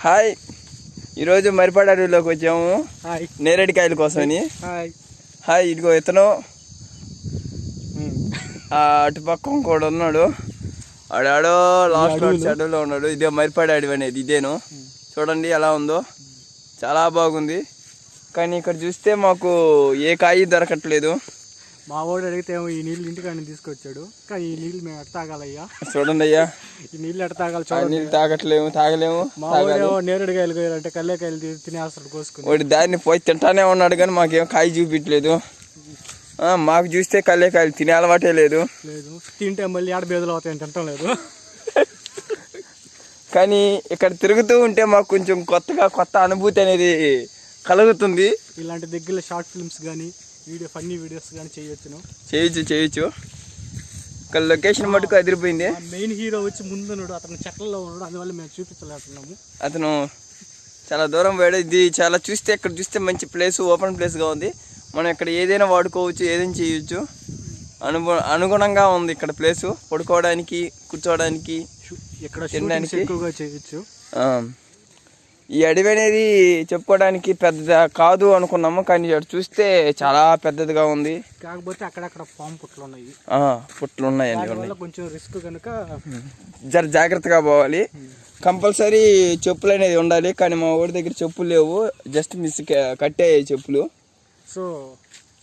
Hi, ఈరోజు మరిపాడు అడవిలోకి వచ్చాము నేరేడుకాయల కోసమని. హాయ్, ఇదిగో ఇతను అటుపక్క కూడా ఉన్నాడు, ఆడాడో లాస్ట్ అడవిలో ఉన్నాడు. ఇదే మరిపాడు అడవి అనేది, ఇదేను. చూడండి ఎలా ఉందో, చాలా బాగుంది. కానీ ఇక్కడ చూస్తే మాకు ఏ కాయ దొరకట్లేదు. మా వాడు అడిగితే ఈ నీళ్ళు ఇంటికాడ తీసుకొచ్చాడు, కానీ ఈ నీళ్ళు మేము ఎట్ట తాగాలయ్యా? చూడండి అయ్యా, ఈ నీళ్ళు ఎట్ట తాగాలి? నీళ్ళు తాగలేము. మా వాడు నేరేడుకాయలు అంటే కల్లేకాయలు తినేస్తాడు కోసుకుని. వాడు దాన్ని పోయి తింటానే ఉన్నాడు, కానీ మాకేం కాయ చూపించలేదు. మాకు చూస్తే కల్లేకాయలు తినే అలవాటే లేదు. తింటే మళ్ళీ ఆడ బేదలు అవుతాయని తింటాం లేదు. కానీ ఇక్కడ తిరుగుతూ ఉంటే మాకు కొంచెం కొత్త అనుభూతి అనేది కలుగుతుంది. ఇలాంటి దగ్గరలో షార్ట్ ఫిల్మ్స్ కానీ ఫన్నీ వీడియోస్ కానీ చేయొచ్చు. ఇక్కడ లొకేషన్ మటుకు అదిరిపోయింది. మెయిన్ హీరో వచ్చి ముందున్నాడు, అతను చెట్లలో ఉన్నాడు, అందువల్ల మేము చూపించలేకున్నాము. అతను చాలా దూరం పోయాడు. ఇది చాలా ఇక్కడ చూస్తే మంచి ప్లేస్, ఓపెన్ ప్లేస్గా ఉంది. మనం ఇక్కడ ఏదైనా వాడుకోవచ్చు, ఏదైనా చేయొచ్చు. అనుగుణంగా ఉంది ఇక్కడ ప్లేసు, పడుకోవడానికి, కూర్చోవడానికి, తినడానికి ఎక్కువగా చేయొచ్చు. ఈ అడవి అనేది చెప్పుకోవడానికి పెద్ద కాదు అనుకున్నాము, కానీ చూస్తే చాలా పెద్దదిగా ఉంది. కాకపోతే అక్కడక్కడ పాము పుట్లు ఉన్నాయి. పుట్లు ఉన్నాయండి, కొంచెం రిస్క్ కనుక జాగ్రత్తగా పోవాలి. కంపల్సరీ చెప్పులు అనేది ఉండాలి, కానీ మా ఊరి దగ్గర చెప్పులు లేవు, జస్ట్ మిస్ కట్టాయి చెప్పులు. సో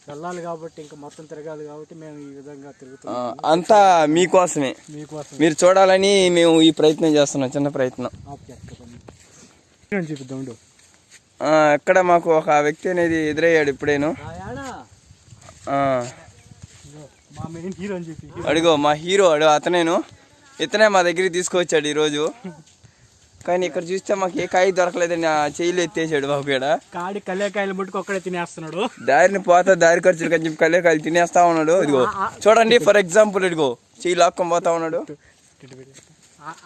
వెళ్ళాలి కాబట్టి, ఇంకా మొత్తం తిరగాలి కాబట్టి మేము ఈ విధంగా తిరుగుతాం. అంతా మీకోసమే, మీరు చూడాలని మేము ఈ ప్రయత్నం చేస్తున్నాం, చిన్న ప్రయత్నం. చూపిద్దాం. ఇక్కడ మాకు ఒక వ్యక్తి అనేది ఎదురయ్యాడు ఇప్పుడేను. అడిగో మా హీరో అతనేను, ఇతనే మా దగ్గరికి తీసుకొచ్చాడు ఈరోజు. కానీ ఇక్కడ చూస్తే మాకు ఏ కాయ దొరకలేదని చెయ్యిలు ఎత్తేసాడు బాబు. కాడి కల్లేకాయలు ముట్టుకు ఒక్కడే తినేస్తున్నాడు. దారిని దారి ఖర్చులు అని చెప్పి కల్లేకాయలు తినేస్తా ఉన్నాడు. ఇదిగో చూడండి, ఫర్ ఎగ్జాంపుల్ ఇదిగో చెయ్యి లాక్కొని పోతా ఉన్నాడు.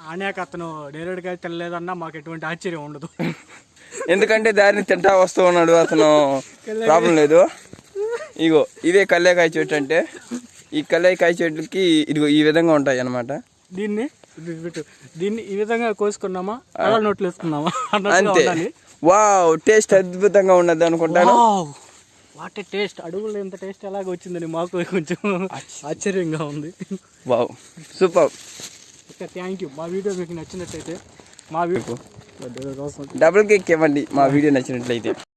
ఆనాక అతను నేరేడుకాయ తినలేదన్నా మాకు ఎటువంటి ఆశ్చర్యం ఉండదు, ఎందుకంటే దారిని తింటా వస్తూ ఉన్నాడు, అతను ప్రాబ్లం లేదు. ఇగో ఇదే కల్లేకాయ చెట్టు అంటే, ఈ కల్లేకాయ చెట్టుకి ఇదిగో ఈ విధంగా ఉంటాయి అన్నమాట. దీన్ని ఈ విధంగా కోసుకున్నామా, అలా నోట్లు వేసుకున్నామా, అంతే. వావ్, టేస్ట్ అద్భుతంగా ఉన్నది అనుకుంటాను. వాటి టేస్ట్ అడుగులో ఎంత టేస్ట్ ఎలాగ వచ్చిందని మాకు కొంచెం ఆశ్చర్యంగా ఉంది. Wow, super. Thank you. మా వీడియో మీకు నచ్చినట్లయితే మా వీడియో డబుల్ కేక్ ఇవ్వండి, మా వీడియో నచ్చినట్లయితే.